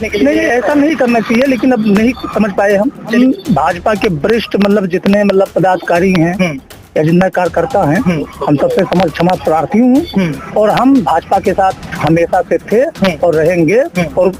नहीं, ऐसा नहीं करना चाहिए, लेकिन अब नहीं समझ पाए हम। भाजपा के वरिष्ठ जितने पदाधिकारी हैं या जितना कार्यकर्ता हैं, हम सबसे क्षमा प्रार्थी हूँ। और हम भाजपा के साथ हमेशा से थे और रहेंगे, और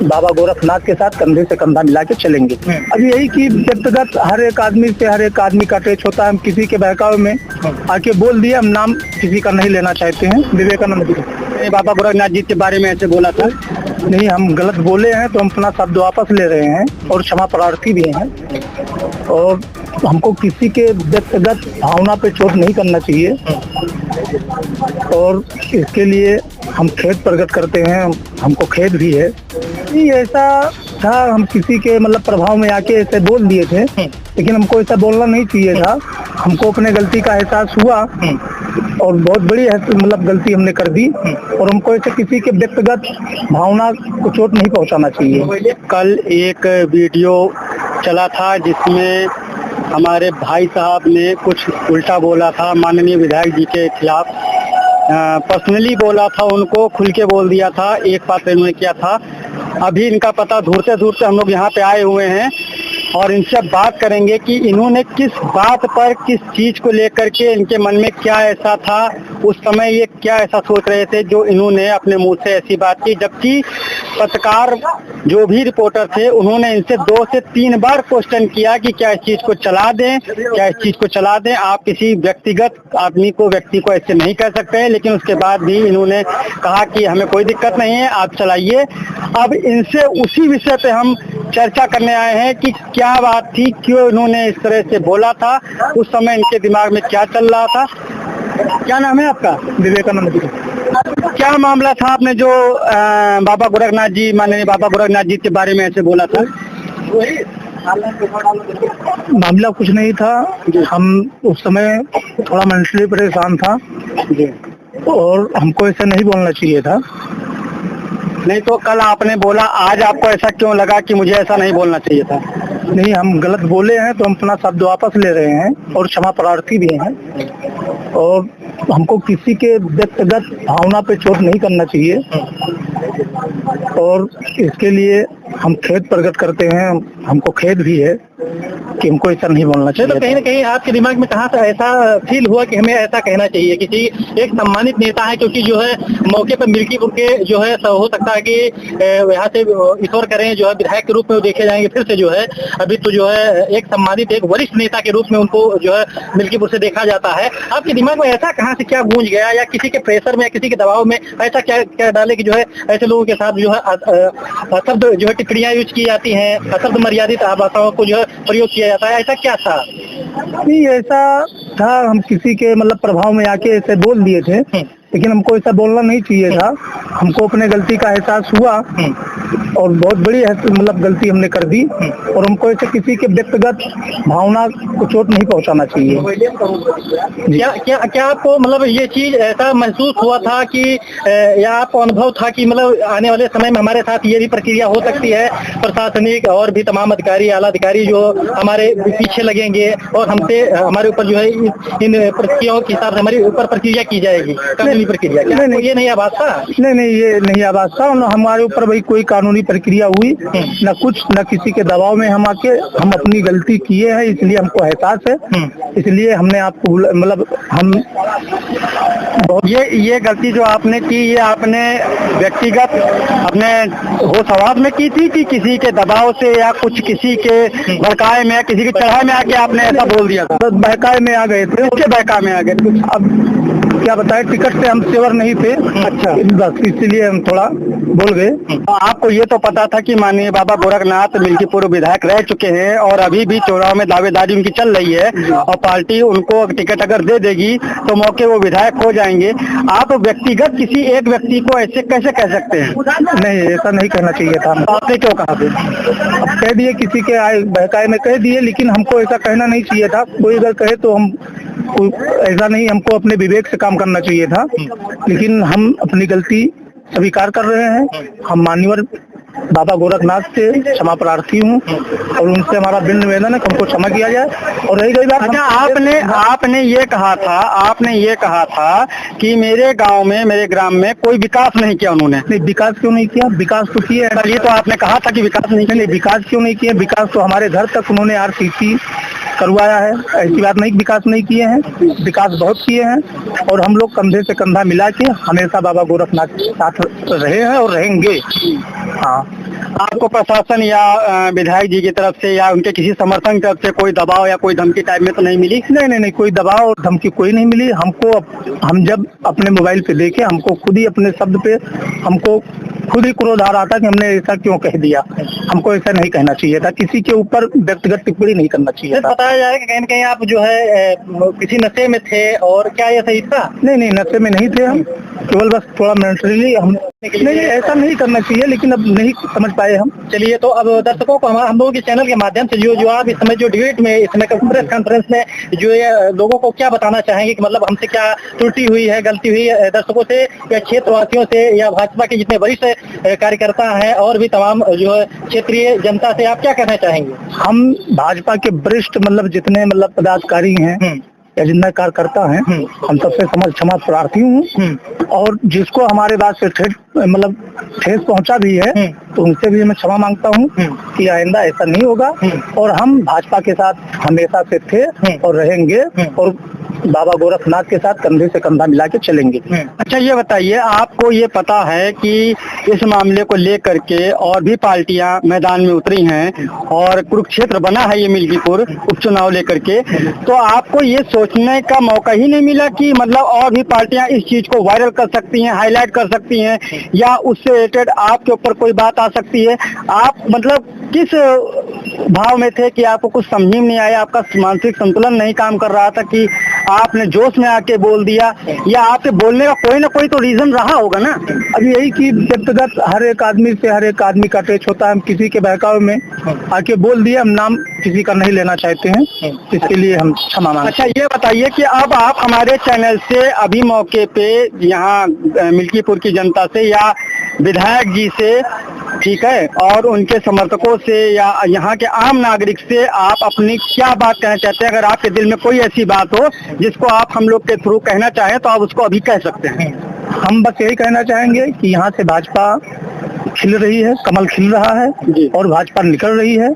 बाबा गोरखनाथ के साथ कंधे से कंधा मिला के चलेंगे। अब यही कि व्यक्तिगत हर एक आदमी का टेच होता है। हम किसी के बहकावे में आके बोल दिए, हम नाम किसी का नहीं लेना चाहते हैं। विवेकानंद जी बाबा गोरखनाथ जी के बारे में ऐसे बोला था, नहीं, हम गलत बोले हैं तो हम अपना शब्द वापस ले रहे हैं और क्षमा प्रार्थी भी हैं। और हमको किसी के व्यक्तिगत भावना पे चोट नहीं करना चाहिए, और इसके लिए हम खेद प्रकट करते हैं। हमको खेद भी है। नहीं, ऐसा था, हम किसी के प्रभाव में आके ऐसे बोल दिए थे, लेकिन हमको ऐसा बोलना नहीं चाहिए था। हमको अपने गलती का एहसास हुआ और बहुत बड़ी गलती हमने कर दी, और हमको ऐसे किसी के व्यक्तिगत भावना को चोट नहीं पहुंचाना चाहिए। कल एक वीडियो चला था जिसमें हमारे भाई साहब ने कुछ उल्टा बोला था माननीय विधायक जी के खिलाफ। पर्सनली बोला था, उनको खुल के बोल दिया था। एक बात इन्होंने किया था, अभी इनका पता ढूंढते ढूंढते हम लोग यहाँ पे आए हुए हैं और इनसे बात करेंगे कि इन्होंने किस बात पर, किस चीज को लेकर के इनके मन में क्या ऐसा था उस समय, ये क्या ऐसा सोच रहे थे जो इन्होंने अपने मुंह से ऐसी बात की। जबकि पत्रकार जो भी रिपोर्टर थे उन्होंने इनसे 2 से 3 बार क्वेश्चन किया कि क्या इस चीज को चला दें, क्या इस चीज को चला दें। आप किसी व्यक्तिगत आदमी को, व्यक्ति को ऐसे नहीं कह सकते हैं, लेकिन उसके बाद भी इन्होंने कहा कि हमें कोई दिक्कत नहीं है, आप चलाइए। अब इनसे उसी विषय पे हम चर्चा करने आए हैं कि क्या बात थी, क्यों इन्होंने इस तरह से बोला था, उस समय इनके दिमाग में क्या चल रहा था। क्या नाम है आपका? विवेकानंद जी। क्या मामला था, आपने जो बाबा गोरखनाथ जी, माननीय बाबा गोरखनाथ जी के बारे में ऐसे बोला था? मामला कुछ नहीं था, हम उस समय थोड़ा मेंटली परेशान था और हमको ऐसा नहीं बोलना चाहिए था। नहीं तो कल आपने बोला, आज आपको ऐसा क्यों लगा कि मुझे ऐसा नहीं बोलना चाहिए था? नहीं, हम गलत बोले हैं तो हम अपना शब्द वापस ले रहे हैं और क्षमा प्रार्थी भी हैं। और हमको किसी के व्यक्तिगत भावना पे चोट नहीं करना चाहिए, और इसके लिए हम खेद प्रकट करते हैं। हमको खेद भी है कि हमको ऐसा नहीं बोलना चाहिए। तो कहीं ना कहीं आपके दिमाग में कहाँ से ऐसा फील हुआ कि हमें ऐसा कहना चाहिए? किसी एक सम्मानित नेता है, क्योंकि जो है मौके पर मिल्कीपुर के जो है हो सकता है कि यहाँ से ईश्वर करें जो है विधायक के रूप में देखे जाएंगे फिर से, जो है अभी तो जो है एक सम्मानित, एक वरिष्ठ नेता के रूप में उनको जो है मिल्कीपुर से देखा जाता है। आपके दिमाग में ऐसा कहाँ से क्या गूंज गया, या किसी के प्रेशर में या किसी के दबाव में ऐसा क्या डाले कि जो है ऐसे लोगों के साथ जो है शब्द जो है टिप्पणियां यूज की जाती हैं, अशब्द मर्यादित भाषाओं को जो है प्रयोग किया जाता है, ऐसा क्या था? नहीं, ऐसा था, हम किसी के प्रभाव में आके ऐसे बोल दिए थे, लेकिन हमको ऐसा बोलना नहीं चाहिए था। हमको अपने गलती का एहसास हुआ और बहुत बड़ी गलती हमने कर दी, और हमको ऐसे किसी के व्यक्तिगत भावना को चोट नहीं पहुंचाना चाहिए। क्या आपको ये चीज ऐसा महसूस हुआ था कि या आपको अनुभव था कि आने वाले समय में हमारे साथ ये भी प्रक्रिया हो सकती है, प्रशासनिक और भी तमाम अधिकारी, आला अधिकारी जो हमारे पीछे लगेंगे और हमसे हमारे ऊपर जो है इन प्रक्रियाओं के हिसाब से हमारे ऊपर प्रक्रिया की जाएगी, कानूनी प्रक्रिया? नहीं, ये नहीं आवाज था? नहीं, ये नहीं आवाज था। हमारे ऊपर भाई कोई कानूनी प्रक्रिया हुई न कुछ, न किसी के दबाव में हम आके, हम अपनी गलती किए हैं, इसलिए हमको एहसास है, इसलिए हमने आपको हम ये गलती जो आपने की, ये आपने व्यक्तिगत अपने होश हवास में की थी कि किसी के दबाव से या कुछ किसी के भड़काए में, किसी के चढ़ाए में आके आपने ऐसा बोल दिया था? बहकाए में आ गए थे। उसके बहकाए में आ गए थे। अब क्या बताए, टिकट से हम सेवर नहीं थे। अच्छा, बस इसलिए हम थोड़ा बोल गए। आपको ये तो पता था कि माननीय बाबा गोरखनाथ मिल्कीपुर विधायक रह चुके हैं और अभी भी चुनाव में दावेदारी उनकी चल रही है, और पार्टी उनको टिकट अगर दे देगी तो मौके वो विधायक हो जाएंगे। आप व्यक्तिगत किसी एक व्यक्ति को ऐसे कैसे कह सकते हैं? नहीं, ऐसा नहीं कहना चाहिए था। आपने क्यों कहा? अब कह दिए, किसी के बहकाए में कह दिए, लेकिन हमको ऐसा कहना नहीं चाहिए था। कोई अगर कहे तो हम ऐसा नहीं, हमको अपने विवेक से काम करना चाहिए था, लेकिन हम अपनी गलती स्वीकार कर रहे हैं। हम मान्यवर बाबा गोरखनाथ से क्षमा प्रार्थी हूँ और उनसे हमारा बिन निवेदन है कि हमको क्षमा किया जाए। और रही गई बात, अच्छा, आपने ये कहा था कि मेरे गांव में, मेरे ग्राम में कोई विकास नहीं किया उन्होंने। नहीं, विकास क्यों नहीं किया? विकास तो किए हैं। ये तो आपने कहा था कि विकास नहीं, विकास क्यों नहीं किए? विकास तो हमारे घर तक उन्होंने RCC करवाया है। ऐसी बात नहीं विकास नहीं किए हैं, विकास बहुत किए हैं। और हम लोग कंधे से कंधा मिला के हमेशा बाबा गोरखनाथ के साथ रहे हैं और रहेंगे। हाँ, आपको प्रशासन या विधायक जी की तरफ से या उनके किसी समर्थन की तरफ से कोई दबाव या कोई धमकी टाइप में तो नहीं मिली? नहीं, कोई दबाव और धमकी कोई नहीं मिली हमको। हम जब अपने मोबाइल पे देखे, हमको खुद ही अपने शब्द पे हमको खुद ही क्रोध आ रहा था कि हमने ऐसा क्यों कह दिया। हमको ऐसा नहीं कहना चाहिए था, किसी के ऊपर व्यक्तिगत टिप्पणी नहीं करना चाहिए था। बताया जाए कि कहीं न कहीं आप जो है किसी नशे में थे, और क्या ये सही था? नहीं, नशे में नहीं थे हम, केवल बस थोड़ा मेंटली हम नहीं, ऐसा नहीं करना चाहिए, लेकिन अब नहीं समझ पाए हम। चलिए, तो अब दर्शकों को हम लोगों के चैनल के माध्यम से जो आप इस समय जो डिबेट में, इस समय प्रेस कॉन्फ्रेंस में जो ये लोगों को क्या बताना चाहेंगे कि मतलब हमसे क्या त्रुटि हुई है, गलती हुई है, दर्शकों से या क्षेत्रवासियों से या भाजपा के जितने वरिष्ठ कार्यकर्ता हैं और भी तमाम जो है क्षेत्रीय जनता से आप क्या कहना चाहेंगे? हम भाजपा के वरिष्ठ जितने पदाधिकारी हैं या जितना कार्यकर्ता हैं, हम सबसे क्षमा प्रार्थी हूँ। और जिसको हमारे बात से ठेस पहुंचा भी है, तो उनसे भी मैं क्षमा मांगता हूँ कि आइंदा ऐसा नहीं होगा। और हम भाजपा के साथ हमेशा से थे और रहेंगे और बाबा गोरखनाथ के साथ कंधे से कंधा मिला के चलेंगे। अच्छा, ये बताइए, आपको ये पता है कि इस मामले को लेकर के और भी पार्टियां मैदान में उतरी हैं और कुरुक्षेत्र बना है ये मिल्कीपुर उपचुनाव लेकर के, तो आपको ये सोचने का मौका ही नहीं मिला कि मतलब और भी पार्टियां इस चीज को वायरल कर सकती हैं, हाईलाइट कर सकती हैं, या उससे रिलेटेड आपके ऊपर कोई बात आ सकती है? आप मतलब किस भाव में थे कि आपको कुछ समझ में नहीं आया, आपका मानसिक संतुलन नहीं काम कर रहा था कि आपने जोश में आके बोल दिया, या आपके बोलने का कोई ना कोई तो रीजन रहा होगा ना? अब यही कि व्यक्तिगत हर एक आदमी का टच होता है। हम किसी के बहकावे में आके बोल दिया, हम नाम किसी का नहीं लेना चाहते हैं, इसके लिए हम क्षमा मांगते हैं। अच्छा, ये बताइए कि अब आप हमारे चैनल से अभी मौके पे यहाँ मिल्कीपुर की जनता से या विधायक जी से, ठीक है, और उनके समर्थकों से या यहाँ के आम नागरिक से आप अपनी क्या बात कहना चाहते हैं? अगर आपके दिल में कोई ऐसी बात हो जिसको आप हम लोग के थ्रू कहना चाहें तो आप उसको अभी कह सकते हैं। हम बस यही कहना चाहेंगे कि यहाँ से भाजपा खिल रही है, कमल खिल रहा है और भाजपा निकल रही है।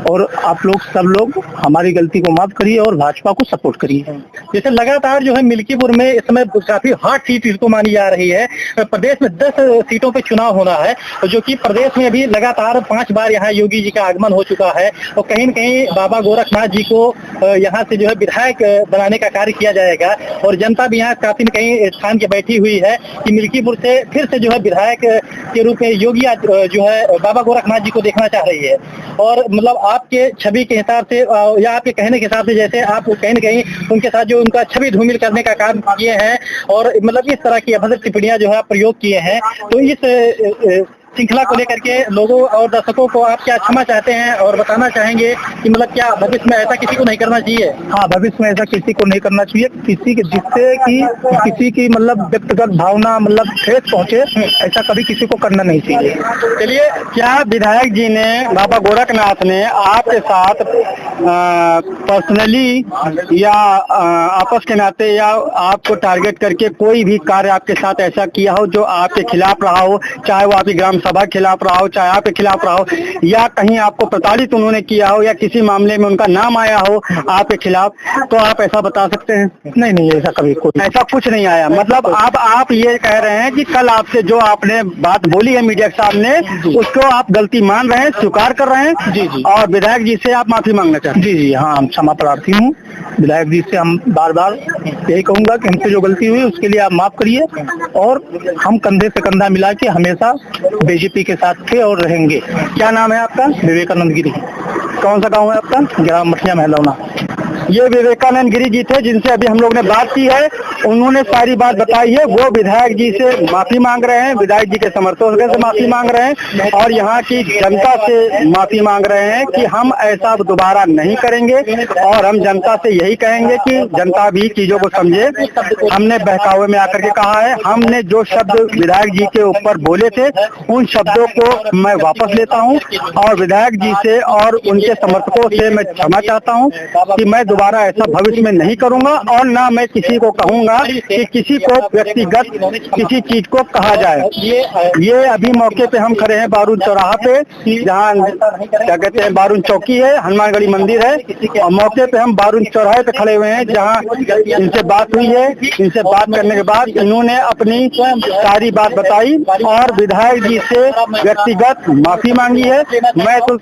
और आप लोग सब लोग हमारी गलती को माफ करिए और भाजपा को सपोर्ट करिए। जैसे लगातार जो है मिल्कीपुर में इस समय काफी हॉट सीट इसको मानी जा रही है। प्रदेश में 10 सीटों पे चुनाव होना है, जो कि प्रदेश में अभी लगातार 5 बार यहाँ योगी जी का आगमन हो चुका है और कहीं न कहीं बाबा गोरखनाथ जी को यहाँ से जो है विधायक बनाने का कार्य किया जाएगा। और जनता भी यहाँ काफी न कहीं ठान के बैठी हुई है कि मिल्कीपुर से फिर से जो है विधायक के रूप में योगी जो है बाबा गोरखनाथ जी को देखना चाह रही है। और मतलब आपके छवि के हिसाब से या आपके कहने के हिसाब से, जैसे आप कहीं न कहीं उनके साथ जो उनका छवि धूमिल करने का काम किए हैं और मतलब इस तरह की अभद्र टिप्पणियां जो है प्रयोग किए हैं, तो इस श्रृंखला को लेकर के लोगों और दर्शकों को आप क्या क्षमा चाहते हैं और बताना चाहेंगे कि मतलब क्या भविष्य में ऐसा किसी को नहीं करना चाहिए? हाँ, भविष्य में ऐसा किसी को नहीं करना चाहिए, किसी के जिससे कि किसी की व्यक्तिगत भावना ठेस पहुंचे, ऐसा कभी किसी को करना नहीं चाहिए। चलिए, क्या विधायक जी ने, बाबा गोरखनाथ ने आपके साथ पर्सनली या आपस के नाते या आपको टारगेट करके कोई भी कार्य आपके साथ ऐसा किया हो जो आपके खिलाफ रहा हो, चाहे वो आपकी ग्राम सभा के खिलाफ रहा हो, चाहे आपके खिलाफ रहा हो, या कहीं आपको प्रताड़ित उन्होंने किया हो, या किसी मामले में उनका नाम आया हो आपके खिलाफ, तो आप ऐसा बता सकते हैं? नहीं, ऐसा कभी कोई ऐसा कुछ नहीं आया। मतलब आप ये कह रहे हैं कि कल आपसे जो आपने बात बोली है मीडिया के सामने, उसको आप गलती मान रहे हैं, स्वीकार कर रहे हैं? जी। और विधायक जी से आप माफी मांगना चाहते हैं? जी, हाँ, हम क्षमा प्रार्थी हूँ। विधायक जी से हम बार बार यही कहूंगा कि हमसे जो गलती हुई उसके लिए आप माफ करिए और हम कंधे से कंधा मिला के हमेशा बीजेपी के साथ थे और रहेंगे। क्या नाम है आपका? विवेकानंद गिरी। कौन सा गांव है आपका? ग्राम मठिया महलौना। ये विवेकानंद गिरी जी थे जिनसे अभी हम लोग ने बात की है। उन्होंने सारी बात बताई है। वो विधायक जी से माफी मांग रहे हैं, विधायक जी के समर्थकों से माफी मांग रहे हैं और यहाँ की जनता से माफी मांग रहे हैं कि हम ऐसा दोबारा नहीं करेंगे और हम जनता से यही कहेंगे कि जनता भी चीजों को समझे। हमने बहकावे में आकर के कहा है, हमने जो शब्द विधायक जी के ऊपर बोले थे उन शब्दों को मैं वापस लेता हूं और विधायक जी से और उनके समर्थकों से मैं क्षमा चाहता हूं कि मैं दोबारा ऐसा भविष्य में नहीं करूंगा और ना मैं किसी को कहूंगा कि किसी को व्यक्तिगत किसी चीज को कहा जाए। ये अभी मौके पे हम खड़े हैं बारूद चौराहा पे, जहाँ क्या कहते हैं बारूद चौकी है, हनुमानगढ़ी मंदिर है और मौके पे हम बारूद चौराहे पे खड़े हुए हैं जहाँ इनसे बात हुई है। इनसे बात करने के बाद इन्होंने अपनी सारी बात बताई और विधायक जी से व्यक्तिगत माफी मांगी है। मैं तो